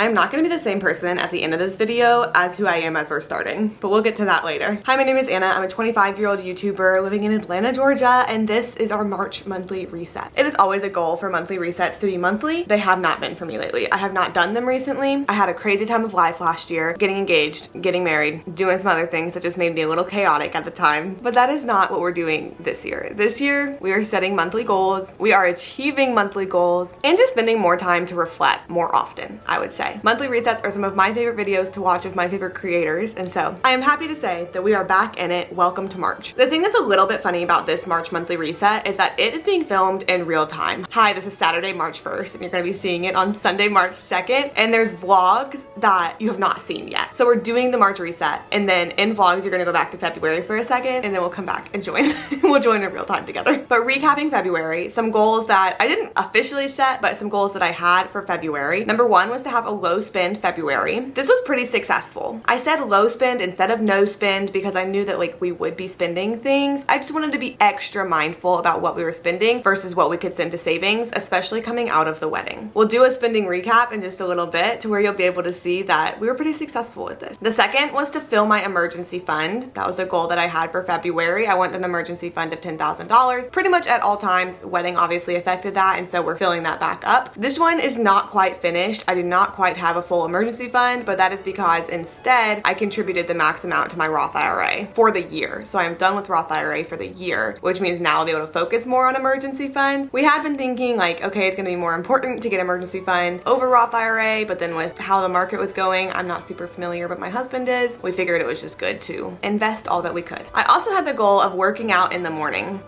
I'm not gonna be the same person at the end of this video as who I am as we're starting, but we'll get to that later. Hi, my name is Anna. I'm a 25-year-old YouTuber living in Atlanta, Georgia, and this is our March monthly reset. It is always a goal for monthly resets to be monthly. They have not been for me lately. I have not done them recently. I had a crazy time of life last year, getting engaged, getting married, doing some other things that just made me a little chaotic at the time, but that is not what we're doing this year. This year, we are setting monthly goals, we are achieving monthly goals, and just spending more time to reflect more often, I would say. Monthly resets are some of my favorite videos to watch of my favorite creators, and so I am happy to say that we are back in it. Welcome to March. The thing that's a little bit funny about this March monthly reset is that it is being filmed in real time. Hi, this is Saturday, March 1st, and you're gonna be seeing it on Sunday, March 2nd, and there's vlogs that you have not seen yet. So we're doing the March reset, and then in vlogs, you're gonna go back to February for a second, and then we'll come back and join. We'll join in real time together. But recapping February, some goals that I didn't officially set, but some goals that I had for February. Number one was to have a low spend February. This was pretty successful. I said low spend instead of no spend because I knew that like we would be spending things. I just wanted to be extra mindful about what we were spending versus what we could send to savings, especially coming out of the wedding. We'll do a spending recap in just a little bit to where you'll be able to see that we were pretty successful with this. The second was to fill my emergency fund. That was a goal that I had for February. I want an emergency fund of $10,000 pretty much at all times. Wedding obviously affected that, and so we're filling that back up. This one is not quite finished. I do not quite have a full emergency fund, but that is because instead I contributed the max amount to my Roth IRA for the year. So I'm done with Roth IRA for the year, which means now I'll be able to focus more on emergency fund. We had been thinking like, okay, it's gonna be more important to get emergency fund over Roth IRA, but then with how the market was going, I'm not super familiar, but my husband is. We figured it was just good to invest all that we could. I also had the goal of working out in the morning.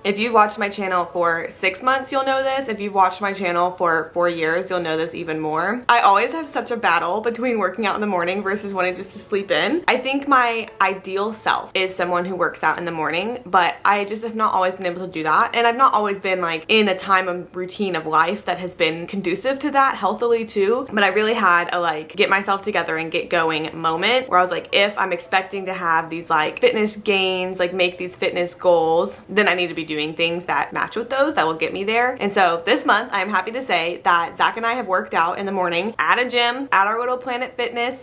If you've watched my channel for 6 months, you'll know this. If you've watched my channel for 4 years, you'll know this even more. I always have such a battle between working out in the morning versus wanting just to sleep in. I think my ideal self is someone who works out in the morning, but I just have not always been able to do that. And I've not always been like in a time of routine of life that has been conducive to that healthily too. But I really had a like get myself together and get going moment where I was like, if I'm expecting to have these like fitness gains, like make these fitness goals, then I need to be doing things that match with those that will get me there. And so this month, I'm happy to say that Zach and I have worked out in the morning at a gym at our little Planet Fitness.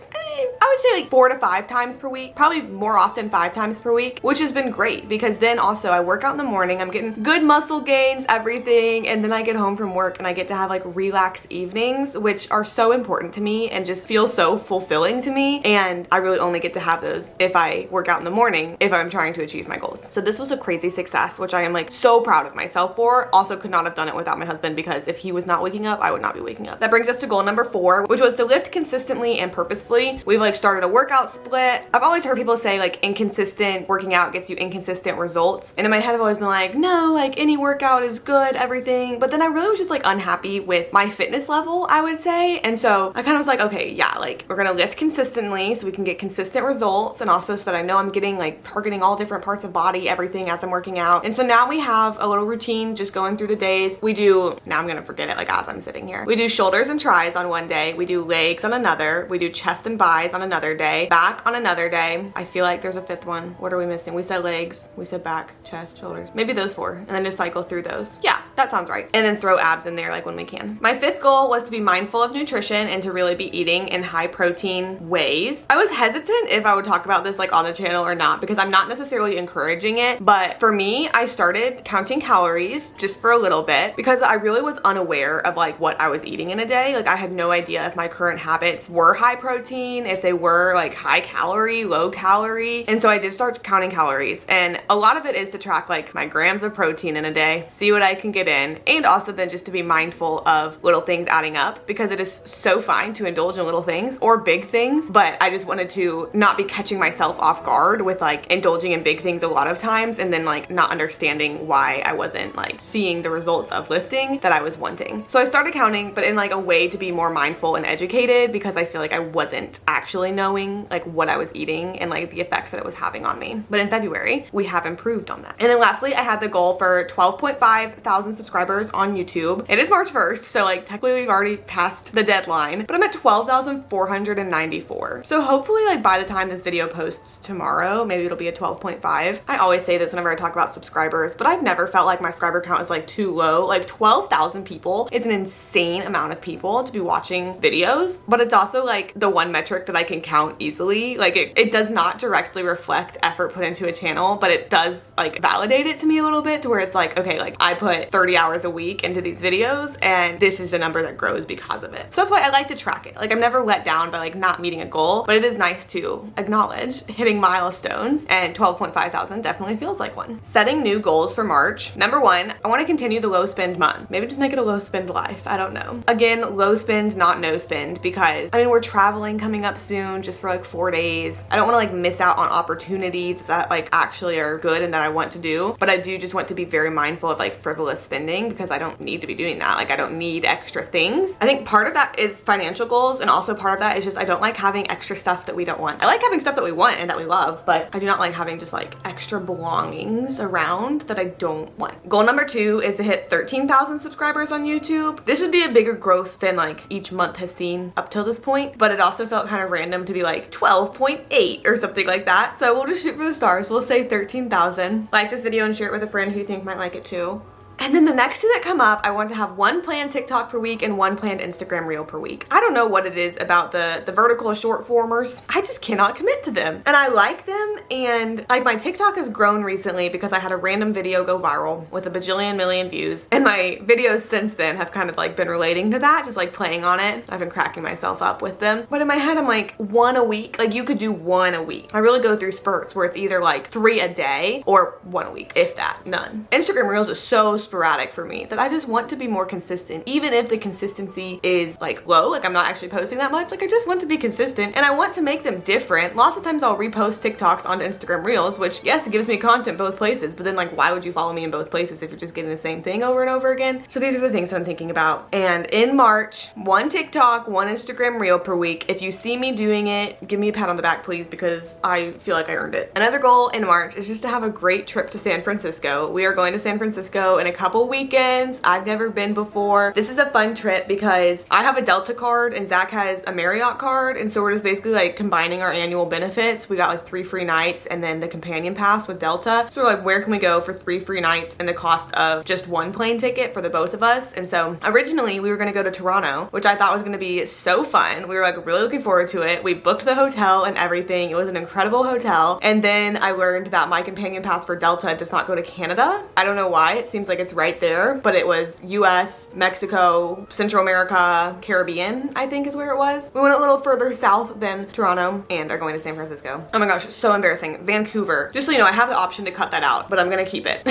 I would say like 4 to 5 times per week, probably more often 5 times per week, which has been great because then also I work out in the morning, I'm getting good muscle gains, everything, and then I get home from work and I get to have like relaxed evenings, which are so important to me and just feel so fulfilling to me. And I really only get to have those if I work out in the morning, if I'm trying to achieve my goals. So this was a crazy success, which I am like so proud of myself for. Also could not have done it without my husband because if he was not waking up, I would not be waking up. That brings us to goal number 4, which was to lift consistently and purposefully. We've like started a workout split. I've always heard people say like inconsistent working out gets you inconsistent results. And in my head, I've always been like, no, like any workout is good, everything. But then I really was just like unhappy with my fitness level, I would say. And so I kind of was like, okay, yeah, like we're gonna lift consistently so we can get consistent results. And also so that I know I'm getting like targeting all different parts of body, everything as I'm working out. And so now we have a little routine just going through the days. We do, now I'm gonna forget it like as I'm sitting here. We do shoulders and tries on one day. We do legs on another. We do chest and buys on another day. Back on another day. I feel like there's a 5th one. What are we missing? We said legs. We said back, chest, shoulders. Maybe those 4. And then just cycle through those. Yeah, that sounds right. And then throw abs in there like when we can. My 5th goal was to be mindful of nutrition and to really be eating in high protein ways. I was hesitant if I would talk about this like on the channel or not because I'm not necessarily encouraging it. But for me, I started counting calories just for a little bit because I really was unaware of like what I was eating in a day. Like I had no idea if my current habits were high protein, if they were like high calorie, low calorie. And so I did start counting calories, and a lot of it is to track like my grams of protein in a day, see what I can get in, and also then just to be mindful of little things adding up because it is so fine to indulge in little things or big things, but I just wanted to not be catching myself off guard with like indulging in big things a lot of times and then like not understanding why I wasn't like seeing the results of lifting that I was wanting. So I started counting, but in like a way to be more mindful and educated because I feel like I wasn't actually knowing like what I was eating and like the effects that it was having on me. But in February, we have improved on that. And then lastly, I had the goal for 12.5 thousand subscribers on YouTube. It is March 1st, so like technically we've already passed the deadline, but I'm at 12,494. So hopefully like by the time this video posts tomorrow, maybe it'll be a 12.5. I always say this whenever I talk about subscribers, but I've never felt like my subscriber count is like too low. Like 12,000 people is an insane amount of people to be watching videos, but it's also like the one metric that I can count easily. Like it does not directly reflect effort put into a channel, but it does like validate it to me a little bit, to where it's like, okay, like I put 30 hours a week into these videos and this is a number that grows because of it. So that's why I like to track it. Like I'm never let down by like not meeting a goal, but it is nice to acknowledge hitting milestones, and 12.5 thousand definitely feels like one. Setting new goals for March. Number one, I want to continue the low spend month. Maybe just make it a low spend life. I don't know. Again, low spend, not no spend, because I mean, we're traveling coming up soon just for like 4 days. I don't want to like miss out on opportunities that like actually are good and that I want to do, but I do just want to be very mindful of like frivolous spending, because I don't need to be doing that. Like I don't need extra things. I think part of that is financial goals, and also part of that is just I don't like having extra stuff that we don't want. I like having stuff that we want and that we love, but I do not like having just like extra belongings around that I don't want. Goal number two is to hit 13,000 subscribers on YouTube. This would be a bigger growth than like each month has seen up till this point, but it also felt kind of random to be like 12.8 or something like that. So we'll just shoot for the stars. We'll say 13,000. Like this video and share it with a friend who you think might like it too. And then the next two that come up, I want to have one planned TikTok per week and one planned Instagram reel per week. I don't know what it is about the vertical short formers. I just cannot commit to them. And I like them, and like my TikTok has grown recently because I had a random video go viral with a bajillion million views. And my videos since then have kind of like been relating to that, just like playing on it. I've been cracking myself up with them. But in my head, I'm like, one a week. Like you could do one a week. I really go through spurts where it's either like 3 a day or one a week, if that, none. Instagram reels is so sporadic for me that I just want to be more consistent, even if the consistency is like low, like I'm not actually posting that much. Like I just want to be consistent, and I want to make them different. Lots of times I'll repost TikToks onto Instagram reels, which yes, it gives me content both places, but then like why would you follow me in both places if you're just getting the same thing over and over again? So these are the things that I'm thinking about. And in March, one TikTok, one Instagram reel per week. If you see me doing it, give me a pat on the back please, because I feel like I earned it. Another goal in March is just to have a great trip to San Francisco. We are going to San Francisco in a couple weekends. I've never been before. This is a fun trip because I have a Delta card and Zach has a Marriott card, and so we're just basically like combining our annual benefits. We got like 3 free nights and then the companion pass with Delta. So we're like, where can we go for 3 free nights and the cost of just one plane ticket for the both of us? And so originally we were gonna go to Toronto, which I thought was gonna be so fun. We were like really looking forward to it. We booked the hotel and everything. It was an incredible hotel. And then I learned that my companion pass for Delta does not go to Canada. I don't know why. It seems like it's right there, but it was US, Mexico, Central America, Caribbean, I think is where it was. We went a little further south than Toronto and are going to San Francisco. Oh my gosh, so embarrassing. Vancouver. Just so you know, I have the option to cut that out, but I'm gonna keep it.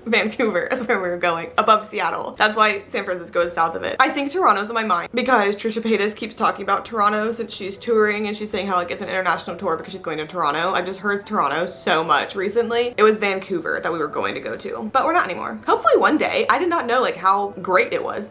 Vancouver is where we were going, above Seattle. That's why San Francisco is south of it. I think Toronto's in my mind because Trisha Paytas keeps talking about Toronto since she's touring, and she's saying how like it's an international tour because she's going to Toronto. I've just heard Toronto so much recently. It was Vancouver that we were going to go to, but we're not anymore. Hopefully one day. I did not know like how great it was.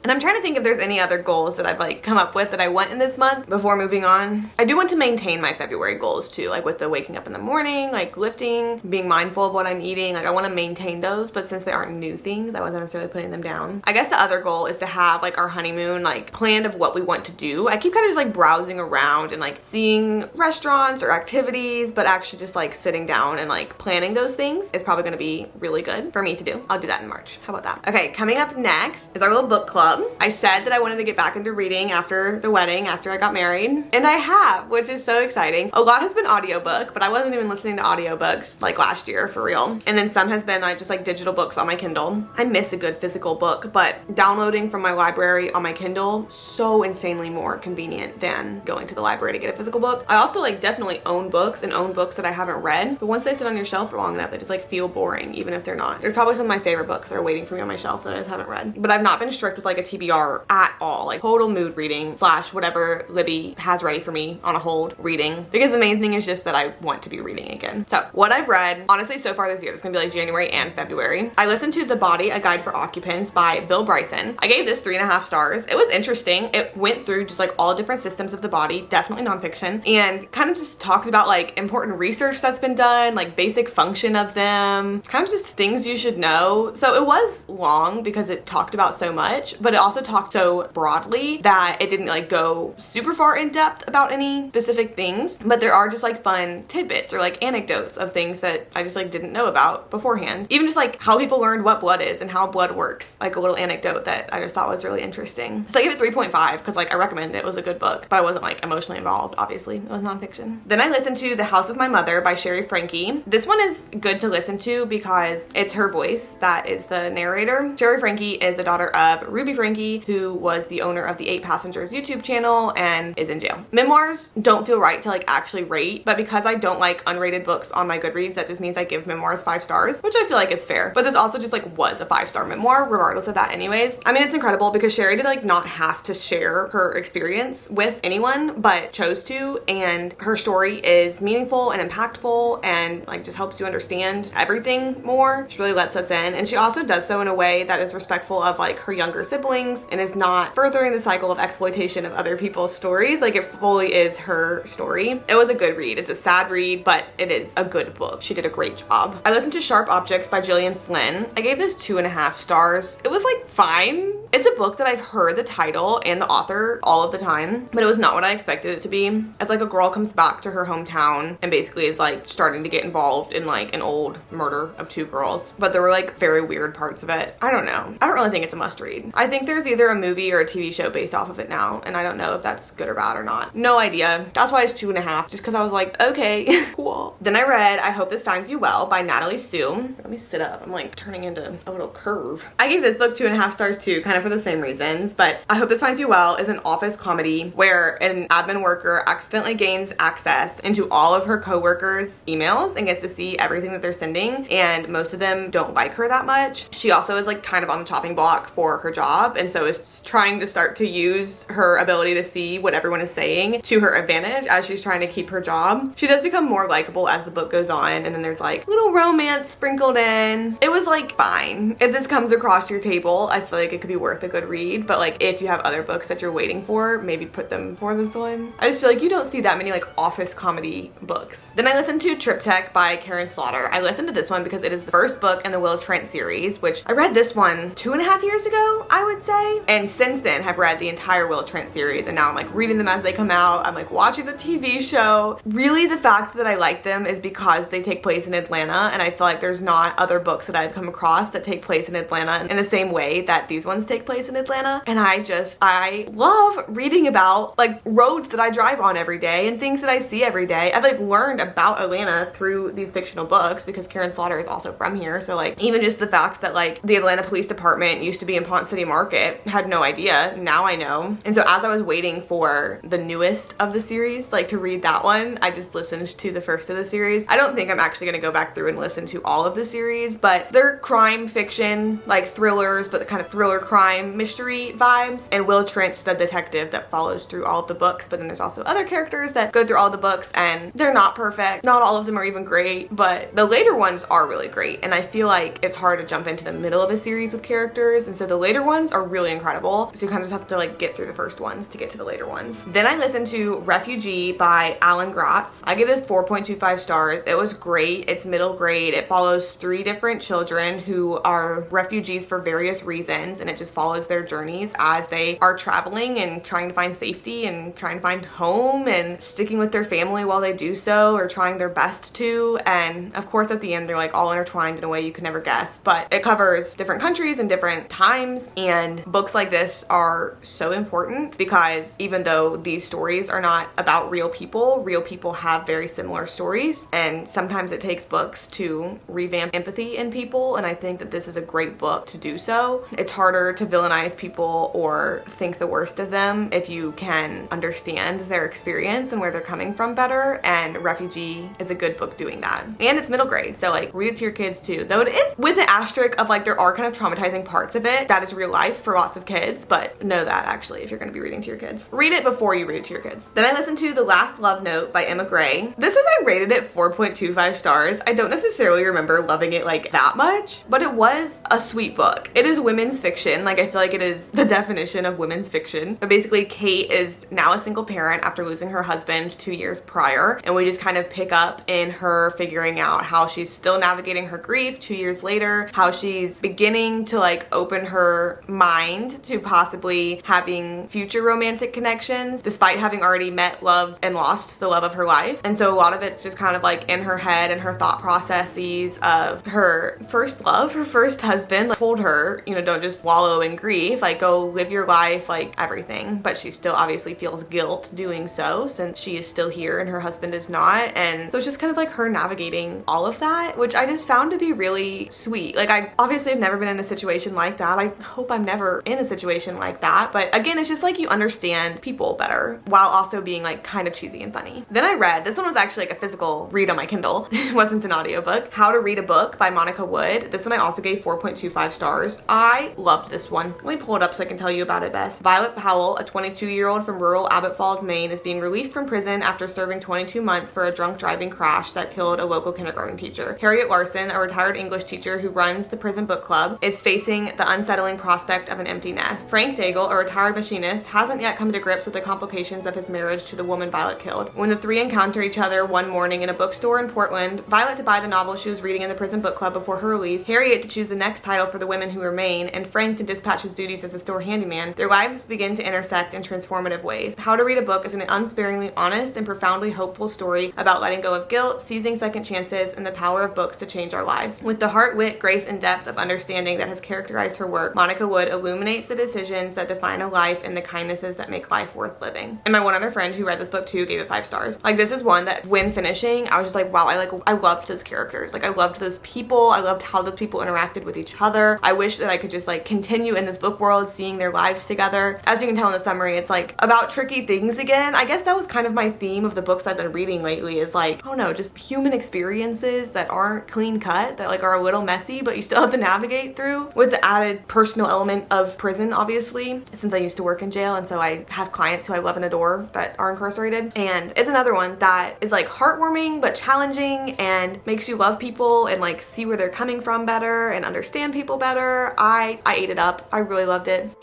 And I'm trying to think if there's any other goals that I've like come up with that I want in this month before moving on. I do want to maintain my February goals too, like with the waking up in the morning, like lifting, being mindful of what I'm eating. Like I want to maintain those, but since they aren't new things, I wasn't necessarily putting them down. I guess the other goal is to have like our honeymoon like planned of what we want to do. I keep kind of just like browsing around and like seeing restaurants or activities, but actually just like sitting down and like planning those things is probably going to be really good for me to do. I'll do that in March. How about that? Okay, coming up next is our little book club. I said that I wanted to get back into reading after the wedding, after I got married, and I have, which is so exciting. A lot has been audiobook, but I wasn't even listening to audiobooks like last year for real. And then some has been like just like digital books on my Kindle. I miss a good physical book, but downloading from my library on my Kindle, so insanely more convenient than going to the library to get a physical book. I also like definitely own books and own books that I haven't read, but once they sit on your shelf for long enough, they just like feel boring, even if they're not. There's probably some of my favorite books that are waiting for me on my shelf that I just haven't read. But I've not been strict with like a TBR at all. Like total mood reading slash whatever Libby has ready for me on a hold reading, because the main thing is just that I want to be reading again. So what I've read, honestly, so far this year, it's gonna be like January and February. I listened to The Body, A Guide for Occupants by Bill Bryson. I gave this 3.5 stars. It was interesting. It went through just like all different systems of the body, definitely nonfiction, and kind of just talked about like important research that's been done, like basic function of them, kind of just things you should know. So it was long because it talked about so much, but it also talked so broadly that it didn't like go super far in depth about any specific things, but there are just like fun tidbits or like anecdotes of things that I just like didn't know about beforehand. Even just like how people learned what blood is and how blood works, like a little anecdote that I just thought was really interesting. So I give it 3.5 because like I recommend it. It was a good book, but I wasn't like emotionally involved. Obviously it was nonfiction. Then I listened to The House of My Mother by Sherry Frankie. This one is good to listen to because it's her voice that is the narrator. Sherry Frankie is the daughter of Ruby Frankie, who was the owner of the 8 Passengers YouTube channel and is in jail. Memoirs don't feel right to like actually rate, but because I don't like unrated books on my Goodreads, that just means I give memoirs 5 stars, which I feel like is fair. But this also just like was a 5-star memoir regardless of that anyways. I mean, it's incredible because Sherry did like not have to share her experience with anyone, but chose to, and her story is meaningful and impactful and like just helps you understand everything more. She really lets us in, and she also does so in a way that is respectful of like her younger siblings and is not furthering the cycle of exploitation of other people's stories. Like it fully is her story. It was a good read. It's a sad read, but it is a good book. She did a great job. I listened to Sharp Objects by Gillian Flynn. I gave this 2.5 stars. It was like fine. It's a book that I've heard the title and the author all of the time, but it was not what I expected it to be. It's like a girl comes back to her hometown and basically is like starting to get involved in like an old murder of 2 girls, but there were like very weird parts of it. I don't know. I don't really think it's a must read. I think there's either a movie or a TV show based off of it now, and I don't know if that's good or bad or not. No idea. That's why it's 2.5, just because I was like, okay, cool. Then I read I Hope This Finds You Well by Natalie Sue. Let me sit up. I'm like turning into a little curve. I gave this book 2.5 stars too, kind of for the same reasons, but I Hope This Finds You Well is an office comedy where an admin worker accidentally gains access into all of her coworkers' emails and gets to see everything that they're sending, and most of them don't like her that much. She also is like kind of on the chopping block for her job, and so is trying to start to use her ability to see what everyone is saying to her advantage as she's trying to keep her job. She does become more likable as the book goes on, and then there's like little romance sprinkled in. It was like fine. If this comes across your table, I feel like it could be worth a good read, but like if you have other books that you're waiting for, maybe put them before this one. I just feel like you don't see that many like office comedy books. Then I listened to Triptych by Karen Slaughter. I listened to this one because it is the first book in the Will Trent series, which I read this one 2.5 years ago, I would say, and since then have read the entire Will Trent series, and now I'm like reading them as they come out. I'm like watching the TV show. Really, the fact that I like them is because they take place in Atlanta, and I feel like there's not other books that I've come across that take place in Atlanta in the same way that these ones take place in Atlanta. And I love reading about like roads that I drive on every day and things that I see every day. I've like learned about Atlanta through these fictional books because Karen Slaughter is also from here. So like even just the fact that like the Atlanta Police Department used to be in Ponce City Market, had no idea. Now I know. And so as I was waiting for the newest of the series, like to read that one, I just listened to the first of the series. I don't think I'm actually gonna go back through and listen to all of the series, but they're crime fiction, like thrillers, but the kind of thriller crime mystery vibes. And Will Trent's the detective that follows through all of the books, but then there's also other characters that go through all the books, and they're not perfect. Not all of them are even great, but the later ones are really great. And I feel like it's hard to jump into the middle of a series with characters, and so the later ones are really incredible. So you kind of just have to like get through the first ones to get to the later ones. Then I listened to Refugee by Alan Gratz. I give this 4.25 stars. It was great. It's middle grade. It follows 3 different children who are refugees for various reasons, and it just follows their journeys as they are traveling and trying to find safety and trying to find home and sticking with their family while they do so, or trying their best to. And of course at the end they're like all intertwined in a way you could never guess, but it covers different countries and different times. And books like this are so important because even though these stories are not about real people have very similar stories, and sometimes it takes books to revamp empathy in people, and I think that this is a great book to do so. It's harder to to villainize people or think the worst of them if you can understand their experience and where they're coming from better, and Refugee is a good book doing that. And it's middle grade, so like read it to your kids too. Though it is with the asterisk of like there are kind of traumatizing parts of it that is real life for lots of kids, but know that actually if you're going to be reading to your kids. Read it before you read it to your kids. Then I listened to The Last Love Note by Emma Gray. This is, I rated it 4.25 stars. I don't necessarily remember loving it like that much, but it was a sweet book. It is women's fiction. Like I feel like it is the definition of women's fiction. But basically Kate is now a single parent after losing her husband 2 years prior, and we just kind of pick up in her figuring out how she's still navigating her grief 2 years later, how she's beginning to like open her mind to possibly having future romantic connections despite having already met, loved, and lost the love of her life. And so a lot of it's just kind of like in her head and her thought processes of her first love, her first husband, like, told her, you know, don't just wallow in grief, like go live your life, like everything. But she still obviously feels guilt doing so since she is still here and her husband is not. And so it's just kind of like her navigating all of that, which I just found to be really sweet. Like I obviously have never been in a situation like that. I hope I'm never in a situation like that. But again, it's just like you understand people better while also being like kind of cheesy and funny. Then I read, this one was actually like a physical read on my Kindle. It wasn't an audiobook. How to Read a Book by Monica Wood. This one I also gave 4.25 stars. I loved this one. Let me pull it up so I can tell you about it best. Violet Powell, a 22-year-old from rural Abbott Falls, Maine, is being released from prison after serving 22 months for a drunk driving crash that killed a local kindergarten teacher. Harriet Larson, a retired English teacher who runs the prison book club, is facing the unsettling prospect of an empty nest. Frank Daigle, a retired machinist, hasn't yet come to grips with the complications of his marriage to the woman Violet killed. When the three encounter each other one morning in a bookstore in Portland, Violet to buy the novel she was reading in the prison book club before her release, Harriet to choose the next title for the women who remain, and Frank to dispatch his duties as a store handyman, their lives begin to intersect in transformative ways. How to Read a Book is an unsparingly honest and profoundly hopeful story about letting go of guilt, seizing second chances, and the power of books to change our lives. With the heart, wit, grace, and depth of understanding that has characterized her work, Monica Wood illuminates the decisions that define a life and the kindnesses that make life worth living. And my one other friend who read this book too gave it 5 stars. Like this is one that when finishing, I was just like, wow, I loved those characters. Like I loved those people. I loved how those people interacted with each other. I wish that I could just like continue in this book world, seeing their lives together. As you can tell in the summary, it's like about tricky things again. I guess that was kind of my theme of the books I've been reading lately is like, oh no, just human experiences that aren't clean cut, that like are a little messy, but you still have to navigate through, with the added personal element of prison, obviously, since I used to work in jail. And so I have clients who I love and adore that are incarcerated. And it's another one that is like heartwarming, but challenging and makes you love people and like see where they're coming from better and understand people better. I ate it up. I really loved it.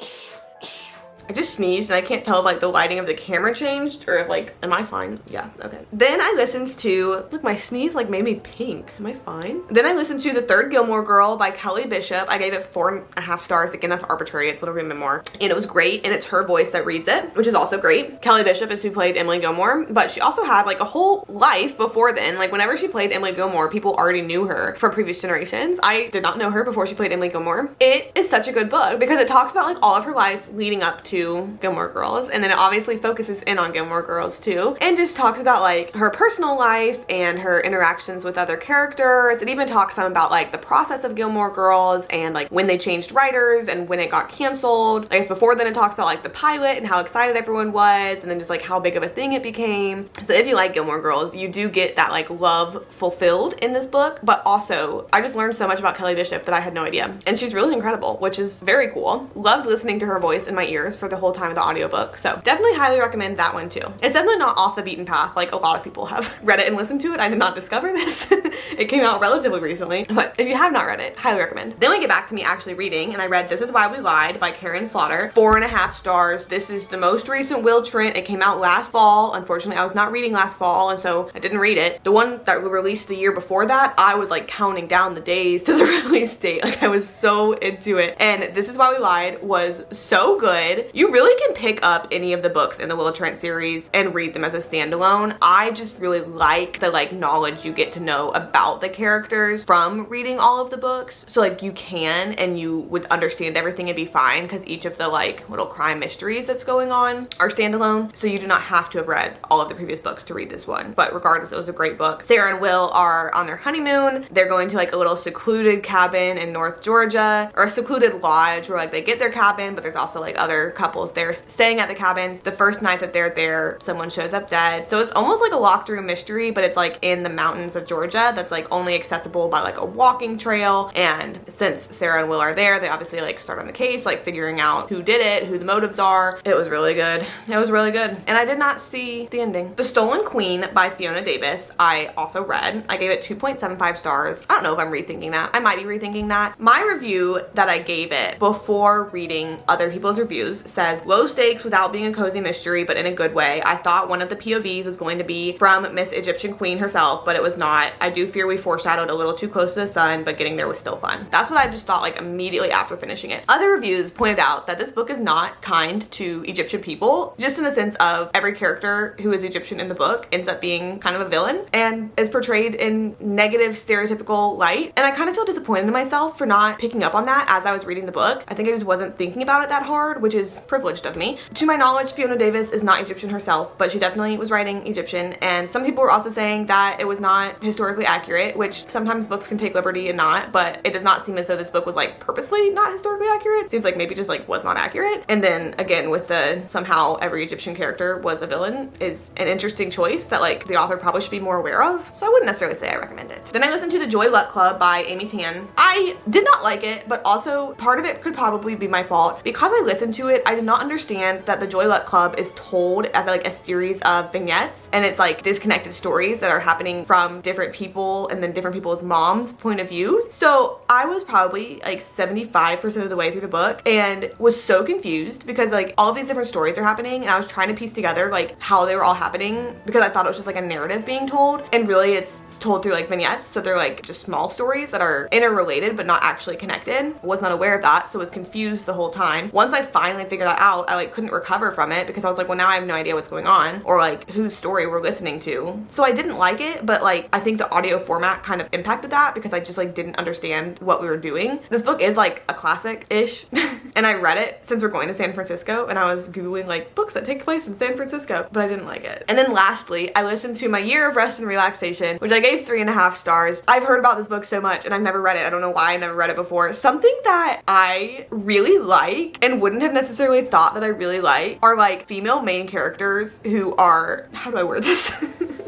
I just sneezed and I can't tell if like the lighting of the camera changed or if like, am I fine? Yeah, okay. Then I listened to, look, my sneeze like made me pink. Am I fine? Then I listened to The Third Gilmore Girl by Kelly Bishop. I gave it 4.5 stars. Again, that's arbitrary. It's literally a memoir. And it was great. And it's her voice that reads it, which is also great. Kelly Bishop is who played Emily Gilmore, but she also had like a whole life before then. Like whenever she played Emily Gilmore, people already knew her from previous generations. I did not know her before she played Emily Gilmore. It is such a good book because it talks about like all of her life leading up to Gilmore Girls, and then it obviously focuses in on Gilmore Girls too, and just talks about like her personal life and her interactions with other characters. It even talks some about like the process of Gilmore Girls and like when they changed writers and when it got canceled. I guess before then it talks about like the pilot and how excited everyone was, and then just like how big of a thing it became. So if you like Gilmore Girls, you do get that like love fulfilled in this book, but also I just learned so much about Kelly Bishop that I had no idea, and she's really incredible, which is very cool. Loved listening to her voice in my ears for the whole time of the audiobook, so definitely highly recommend that one too. It's definitely not off the beaten path like a lot of people have read it and listened to it. I did not discover this. It came out relatively recently, but if you have not read it, highly recommend. Then we get back to me actually reading, and I read This Is Why We Lied by Karen Slaughter, 4.5 stars. This is the most recent Will Trent. It came out last fall. Unfortunately, I was not reading last fall, and so I didn't read it. The one that we released the year before that, I was like counting down the days to the release date. Like I was so into it, and This Is Why We Lied was so good. You really can pick up any of the books in the Wheel of Trent series and read them as a standalone. I just really like the like knowledge you get to know about the characters from reading all of the books. So like you can, and you would understand everything and be fine, because each of the like little crime mysteries that's going on are standalone. So you do not have to have read all of the previous books to read this one. But regardless, it was a great book. Sarah and Will are on their honeymoon. They're going to like a little secluded cabin in North Georgia, or a secluded lodge where like they get their cabin, but there's also like other couples there staying at the cabins. The first night that they're there, someone shows up dead. So it's almost like a locked room mystery, but it's like in the mountains of Georgia that's like only accessible by like a walking trail. And since Sarah and Will are there, they obviously like start on the case, like figuring out who did it, who the motives are. It was really good. It was really good. And I did not see the ending. The Stolen Queen by Fiona Davis, I also read. I gave it 2.75 stars. I don't know if I'm rethinking that. I might be rethinking that. My review that I gave it before reading other people's reviews says low stakes without being a cozy mystery, but in a good way. I thought one of the POVs was going to be from Miss Egyptian Queen herself, but it was not. I do fear we foreshadowed a little too close to the sun, but getting there was still fun. That's what I just thought like immediately after finishing it. Other reviews pointed out that this book is not kind to Egyptian people, just in the sense of every character who is Egyptian in the book ends up being kind of a villain and is portrayed in negative stereotypical light. And I kind of feel disappointed in myself for not picking up on that as I was reading the book. I think I just wasn't thinking about it that hard, which is privileged of me. To my knowledge, Fiona Davis is not Egyptian herself, but she definitely was writing Egyptian. And some people were also saying that it was not historically accurate, which sometimes books can take liberty and not, but it does not seem as though this book was like purposely not historically accurate. It seems like maybe just like was not accurate. And then again, with the somehow every Egyptian character was a villain is an interesting choice that like the author probably should be more aware of. So I wouldn't necessarily say I recommend it. Then I listened to The Joy Luck Club by Amy Tan. I did not like it, but also part of it could probably be my fault. Because I listened to it, I did not understand that The Joy Luck Club is told as like a series of vignettes, and it's like disconnected stories that are happening from different people and then different people's moms' point of views. So I was probably like 75% of the way through the book and was so confused because like all of these different stories are happening, and I was trying to piece together like how they were all happening because I thought it was just like a narrative being told, and really it's told through like vignettes. So they're like just small stories that are interrelated but not actually connected. I was not aware of that, so was confused the whole time. Once I finally figured that out, I like couldn't recover from it because I was like, well, now I have no idea what's going on or like whose story we're listening to. So I didn't like it, but like I think the audio format kind of impacted that because I just like didn't understand what we were doing. This book is like a classic-ish and I read it since we're going to San Francisco, and I was googling like books that take place in San Francisco, but I didn't like it. And then lastly, I listened to My Year of Rest and Relaxation, which I gave 3.5 stars. I've heard about this book so much and I've never read it. I don't know why I never read it before. Something that I really like and wouldn't have necessarily thought that I really like are like female main characters who are, how do I word this?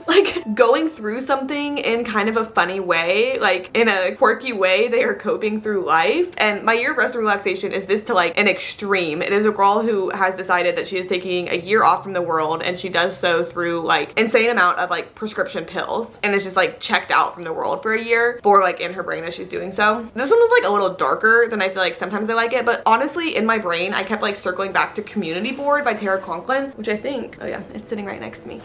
Like going through something in kind of a funny way, like in a quirky way, they are coping through life. And My Year of Rest and Relaxation is this to like an extreme. It is a girl who has decided that she is taking a year off from the world, and she does so through like insane amount of like prescription pills, and is just like checked out from the world for a year, or like in her brain as she's doing so. This one was like a little darker than I feel like sometimes I like it, but honestly in my brain I kept like circling back to Community Board by Tara Conklin, which I think, oh yeah, it's sitting right next to me.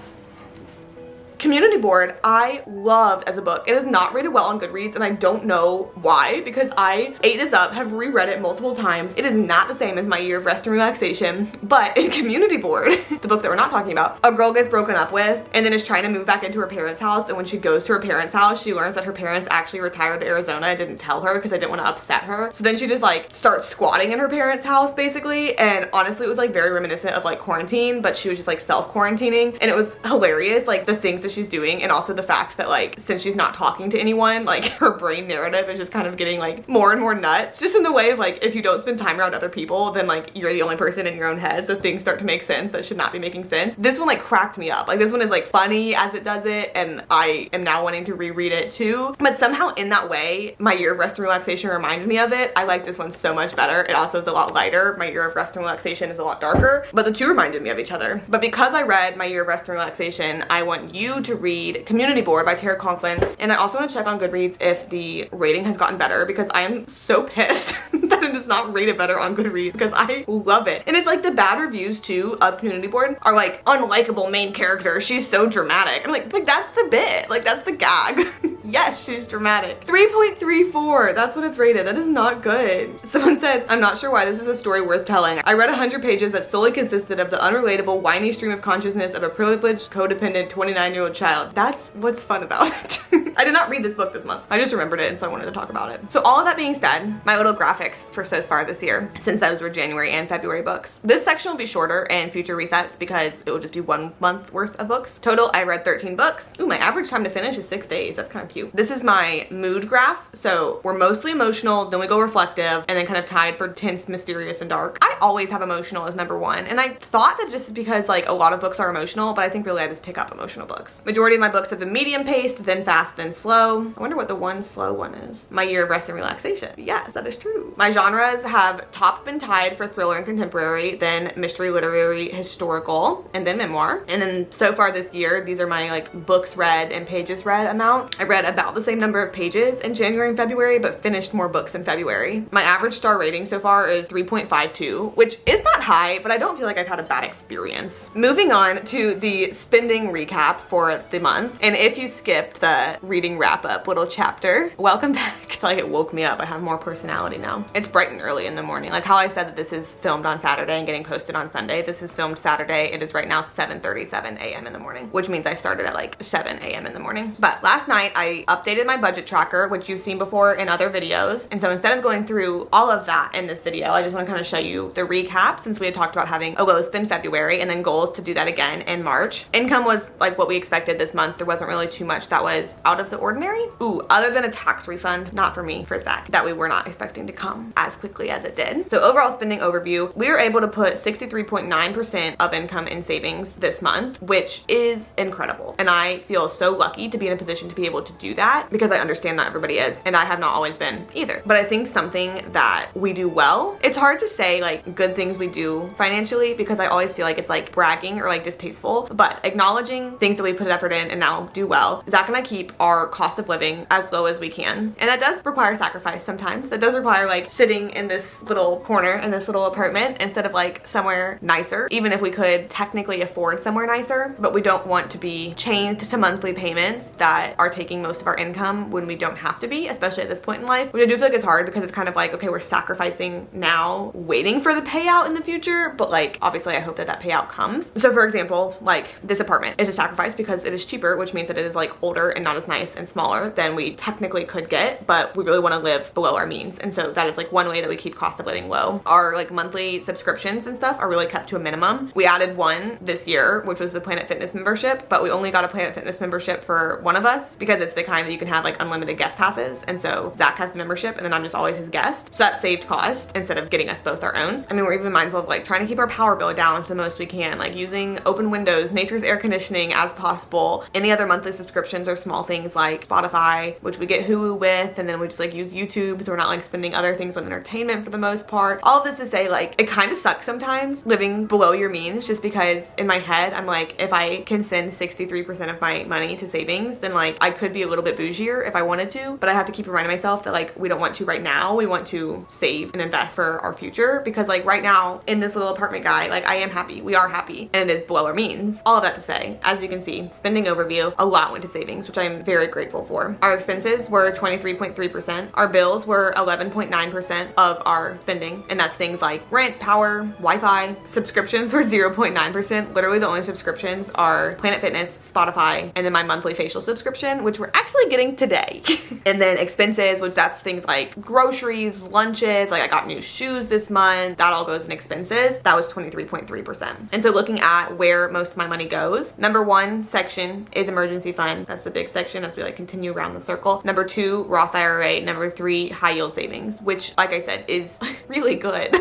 Community Board, I loved as a book. It is not rated well on Goodreads, and I don't know why, because I ate this up, have reread it multiple times. It is not the same as My Year of Rest and Relaxation, but in Community Board, the book that we're not talking about, a girl gets broken up with and then is trying to move back into her parents' house, and when she goes to her parents' house, she learns that her parents actually retired to Arizona and didn't tell her because they didn't want to upset her. So then she just like starts squatting in her parents' house basically, and honestly it was like very reminiscent of like quarantine, but she was just like self-quarantining, and it was hilarious, like the things that she's doing, and also the fact that like since she's not talking to anyone, like her brain narrative is just kind of getting like more and more nuts, just in the way of like if you don't spend time around other people, then like you're the only person in your own head, so things start to make sense that should not be making sense. This one like cracked me up. Like this one is like funny as it does it, and I am now wanting to reread it too, but somehow in that way My Year of Rest and Relaxation reminded me of it. I like this one so much better. It also is a lot lighter. My Year of Rest and Relaxation is a lot darker, but the two reminded me of each other. But because I read My Year of Rest and Relaxation, I want you to read Community Board by Tara Conklin, and I also want to check on Goodreads if the rating has gotten better, because I am so pissed that it is not rated better on Goodreads because I love it. And it's like the bad reviews too of Community Board are like unlikable main character, she's so dramatic. I'm like that's the bit, like that's the gag. Yes, she's dramatic. 3.34. That's what it's rated. That is not good. Someone said, I'm not sure why this is a story worth telling. I read 100 pages that solely consisted of the unrelatable, whiny stream of consciousness of a privileged, codependent 29-year-old child. That's what's fun about it. I did not read this book this month. I just remembered it, so I wanted to talk about it. So all of that being said, my little graphics for So Far this year, since those were January and February books. This section will be shorter in future resets because it will just be 1 month worth of books. Total, I read 13 books. Ooh, my average time to finish is 6 days. That's kind of cute. This is my mood graph. So we're mostly emotional, then we go reflective, and then kind of tied for tense, mysterious, and dark. I always have emotional as number 1, and I thought that just because like a lot of books are emotional, but I think really I just pick up emotional books. Majority of my books have been medium paced, then fast, then slow. I wonder what the one slow one is. My year of rest and relaxation. Yes, that is true. My genres have top been tied for thriller and contemporary, then mystery, literary, historical, and then memoir. And then so far this year, these are my like books read and pages read amount. I read about the same number of pages in January and February, but finished more books in February. My average star rating so far is 3.52, which is not high, but I don't feel like I've had a bad experience. Moving on to the spending recap for the month. And if you skipped the reading wrap up little chapter, welcome back. I feel like it woke me up. I have more personality now. It's bright and early in the morning. Like how I said that this is filmed on Saturday and getting posted on Sunday. This is filmed Saturday. It is right now 7:37 a.m. in the morning, which means I started at like 7 a.m. in the morning. But last night I updated my budget tracker, which you've seen before in other videos. And so instead of going through all of that in this video, I just want to kind of show you the recap since we had talked about having a low spend February and then goals to do that again in March. Income was like what we expected this month. There wasn't really too much that was out of the ordinary. Ooh, other than a tax refund, not for me, for Zach, that we were not expecting to come as quickly as it did. So overall spending overview, we were able to put 63.9% of income in savings this month, which is incredible. And I feel so lucky to be in a position to be able to do that because I understand not everybody is, and I have not always been either. But I think something that we do well, it's hard to say like good things we do financially because I always feel like it's like bragging or like distasteful, but acknowledging things that we put effort in and now do well. Zach and I keep our cost of living as low as we can. And that does require sacrifice sometimes. That does require like sitting in this little corner in this little apartment instead of like somewhere nicer, even if we could technically afford somewhere nicer, but we don't want to be chained to monthly payments that are taking most of our income when we don't have to be, especially at this point in life, which I do feel like is hard because it's kind of like, okay, we're sacrificing now, waiting for the payout in the future, but like, obviously I hope that that payout comes. So for example, like this apartment is a sacrifice because it is cheaper, which means that it is like older and not as nice and smaller than we technically could get, but we really want to live below our means. And so that is like one way that we keep cost of living low. Our like monthly subscriptions and stuff are really kept to a minimum. We added one this year, which was the Planet Fitness membership, but we only got a Planet Fitness membership for one of us because it's the kind that you can have like unlimited guest passes. And so Zach has the membership and then I'm just always his guest. So that saved cost instead of getting us both our own. I mean, we're even mindful of like trying to keep our power bill down to the most we can, like using open windows, nature's air conditioning as possible. Any other monthly subscriptions are small things like Spotify, which we get Hulu with, and then we just like use YouTube, so we're not like spending other things on entertainment for the most part. All of this to say, like, it kind of sucks sometimes living below your means, just because in my head I'm like, if I can send 63% of my money to savings, then like I could be a little bit bougier if I wanted to, but I have to keep reminding myself that like we don't want to right now. We want to save and invest for our future, because like right now in this little apartment guy, like I am happy, we are happy, and it is below our means. All of that to say, as you can see, spending overview, a lot went to savings, which I'm very grateful for. Our expenses were 23.3%. Our bills were 11.9% of our spending, and that's things like rent, power, Wi-Fi. Subscriptions were 0.9%. Literally the only subscriptions are Planet Fitness, Spotify, and then my monthly facial subscription, which we're actually getting today. And then expenses, which that's things like groceries, lunches, like I got new shoes this month, that all goes in expenses. That was 23.3%. And so looking at where most of my money goes, number one section is emergency fund. That's the big section as we like continue around the circle. Number two, Roth IRA. Number three, high yield savings, which like I said is really good.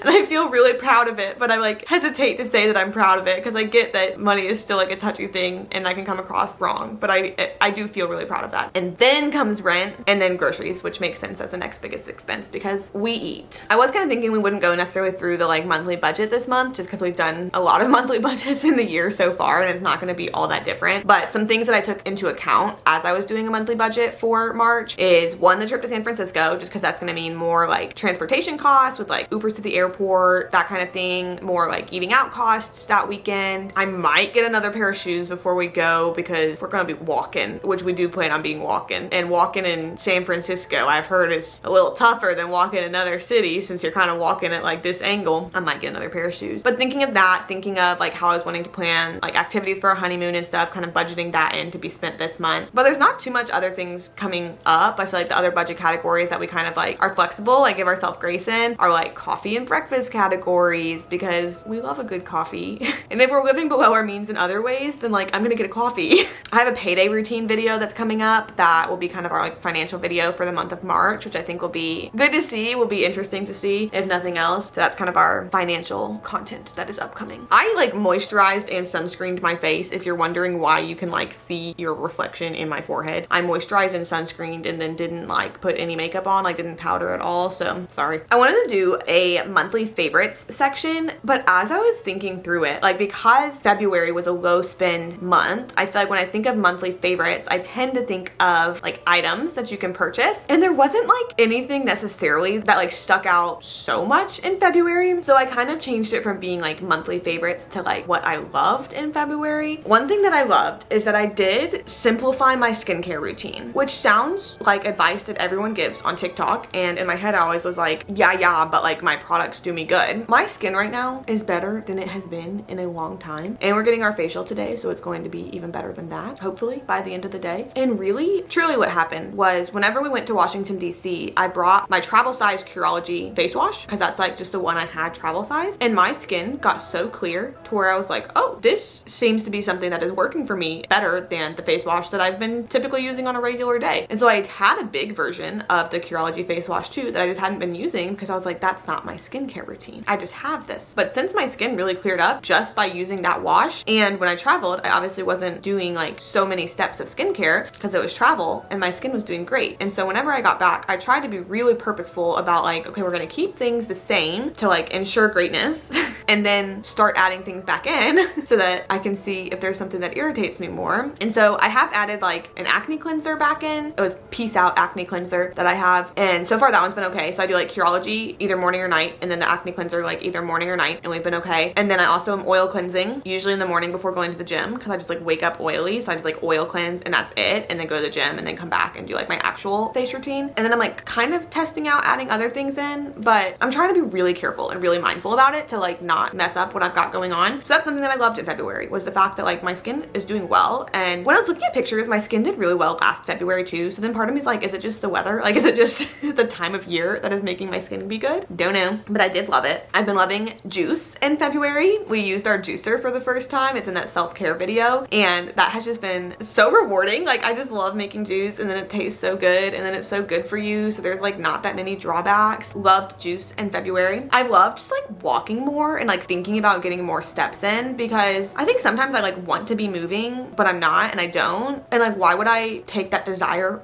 And I feel really proud of it, but I like hesitate to say that I'm proud of it because I get that money is still like a touchy thing and that can come across wrong, but I do feel really proud of that. And then comes rent and then groceries, which makes sense as the next biggest expense because we eat. I was kind of thinking we wouldn't go necessarily through the like monthly budget this month just because we've done a lot of monthly budgets in the year so far and it's not going to be all that different. But some things that I took into account as I was doing a monthly budget for March is one, the trip to San Francisco, just because that's going to mean more like transportation costs with like Ubers to the the airport, that kind of thing, more like eating out costs that weekend. I might get another pair of shoes before we go because we're gonna be walking, which we do plan on being walking. And walking in San Francisco, I've heard is a little tougher than walking in another city since you're kind of walking at like this angle. I might get another pair of shoes. But thinking of that, thinking of like how I was wanting to plan like activities for our honeymoon and stuff, kind of budgeting that in to be spent this month. But there's not too much other things coming up. I feel like the other budget categories that we kind of like are flexible, like give ourselves grace in, are like coffee and breakfast categories because we love a good coffee. And if we're living below our means in other ways, then like I'm gonna get a coffee. I have a payday routine video that's coming up that will be kind of our like financial video for the month of March, which I think will be good to see, will be interesting to see if nothing else. So that's kind of our financial content that is upcoming. I like moisturized and sunscreened my face. If you're wondering why you can like see your reflection in my forehead, I moisturized and sunscreened and then didn't like put any makeup on, like didn't powder at all, so sorry. I wanted to do a monthly favorites section, but as I was thinking through it, like because February was a low spend month, I feel like when I think of monthly favorites, I tend to think of like items that you can purchase, and there wasn't like anything necessarily that like stuck out so much in February. So I kind of changed it from being like monthly favorites to like what I loved in February. One thing that I loved is that I did simplify my skincare routine, which sounds like advice that everyone gives on TikTok, and in my head I always was like, yeah, but like my products do me good. My skin right now is better than it has been in a long time, and we're getting our facial today, so it's going to be even better than that, hopefully by the end of the day. And really, truly what happened was whenever we went to Washington, DC, I brought my travel size Curology face wash because that's like just the one I had travel size, and my skin got so clear to where I was like, oh, this seems to be something that is working for me better than the face wash that I've been typically using on a regular day. And so I had a big version of the Curology face wash too that I just hadn't been using because I was like, that's not my skincare routine. I just have this. But since my skin really cleared up just by using that wash, and when I traveled, I obviously wasn't doing like so many steps of skincare because it was travel, and my skin was doing great. And so whenever I got back, I tried to be really purposeful about like, okay, we're gonna keep things the same to like ensure greatness and then start adding things back in so that I can see if there's something that irritates me more. And so I have added like an acne cleanser back in. It was Peace Out acne cleanser that I have, and so far that one's been okay. So I do like Curology either morning or night, and then the acne cleanser like either morning or night, and we've been okay. And then I also am oil cleansing usually in the morning before going to the gym because I just like wake up oily, so I just like oil cleanse and that's it, and then go to the gym and then come back and do like my actual face routine. And then I'm like kind of testing out adding other things in, but I'm trying to be really careful and really mindful about it to like not mess up what I've got going on. So that's something that I loved in February, was the fact that like my skin is doing well. And when I was looking at pictures, my skin did really well last February too. So then part of me is like, is it just the weather? Like, is it just the time of year that is making my skin be good? Don't know, but I did love it. I've been loving juice in February. We used our juicer for the first time. It's in that self-care video, and that has just been so rewarding. Like, I just love making juice, and then it tastes so good, and then it's so good for you, so there's like not that many drawbacks. Loved juice in February. I've loved just like walking more and like thinking about getting more steps in, because I think sometimes I like want to be moving but I'm not, and I don't, and like why would I take that desire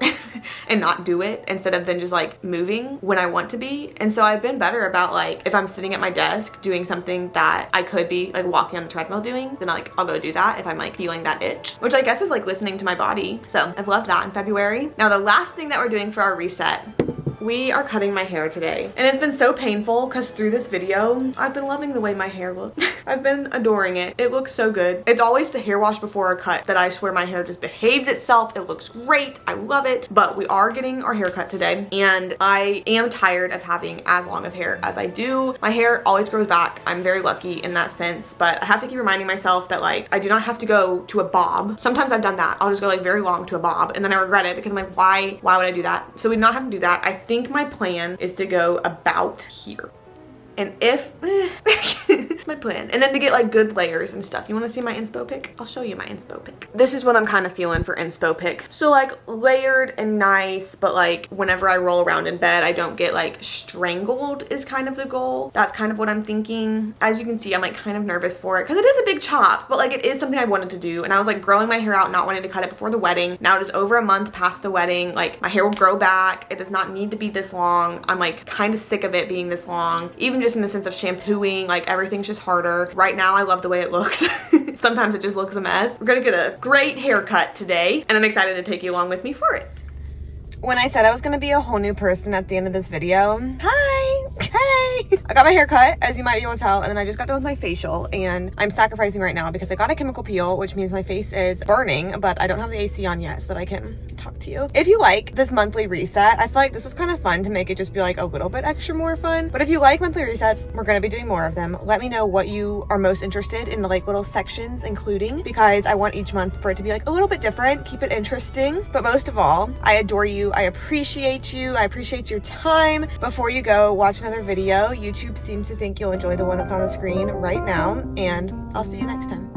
and not do it instead of then just like moving when I want to be? And so I've been better about like, if I'm sitting at my desk doing something that I could be like walking on the treadmill doing, then I'll go do that if I'm like feeling that itch, which I guess is like listening to my body. So I've loved that in February. Now the last thing that we're doing for our reset, we are cutting my hair today, and it's been so painful because through this video I've been loving the way my hair looks. I've been adoring it. It looks so good. It's always the hair wash before a cut that I swear my hair just behaves itself. It looks great. I love it. But we are getting our hair cut today, and I am tired of having as long of hair as I do. My hair always grows back. I'm very lucky in that sense, but I have to keep reminding myself that like I do not have to go to a bob. Sometimes I've done that. I'll just go like very long to a bob, and then I regret it because I'm like, why would I do that? So we do not have to do that. I think my plan is to go about here. And if my plan, and then to get like good layers and stuff. You want to see my inspo pic? I'll show you my inspo pic. This is what I'm kind of feeling for inspo pic. So like layered and nice, but like whenever I roll around in bed, I don't get like strangled is kind of the goal. That's kind of what I'm thinking. As you can see, I'm like kind of nervous for it because it is a big chop, but like it is something I wanted to do. And I was like growing my hair out, not wanting to cut it before the wedding. Now it is over a month past the wedding. Like my hair will grow back. It does not need to be this long. I'm like kind of sick of it being this long. Even just in the sense of shampooing, like everything's just harder. Right now I love the way it looks. Sometimes it just looks a mess. We're gonna get a great haircut today, and I'm excited to take you along with me for it. When I said I was gonna be a whole new person at the end of this video, hi! Hey! I got my hair cut, as you might be able to tell, and then I just got done with my facial, and I'm sacrificing right now because I got a chemical peel, which means my face is burning, but I don't have the AC on yet so that I can talk to you. If you like this monthly reset, I feel like this was kind of fun to make it just be like a little bit extra more fun. But if you like monthly resets, we're going to be doing more of them. Let me know what you are most interested in, the like little sections including, because I want each month for it to be like a little bit different, keep it interesting. But most of all, I adore you. I appreciate you. I appreciate your time. Before you go, watch another video. YouTube seems to think you'll enjoy the one that's on the screen right now, and I'll see you next time.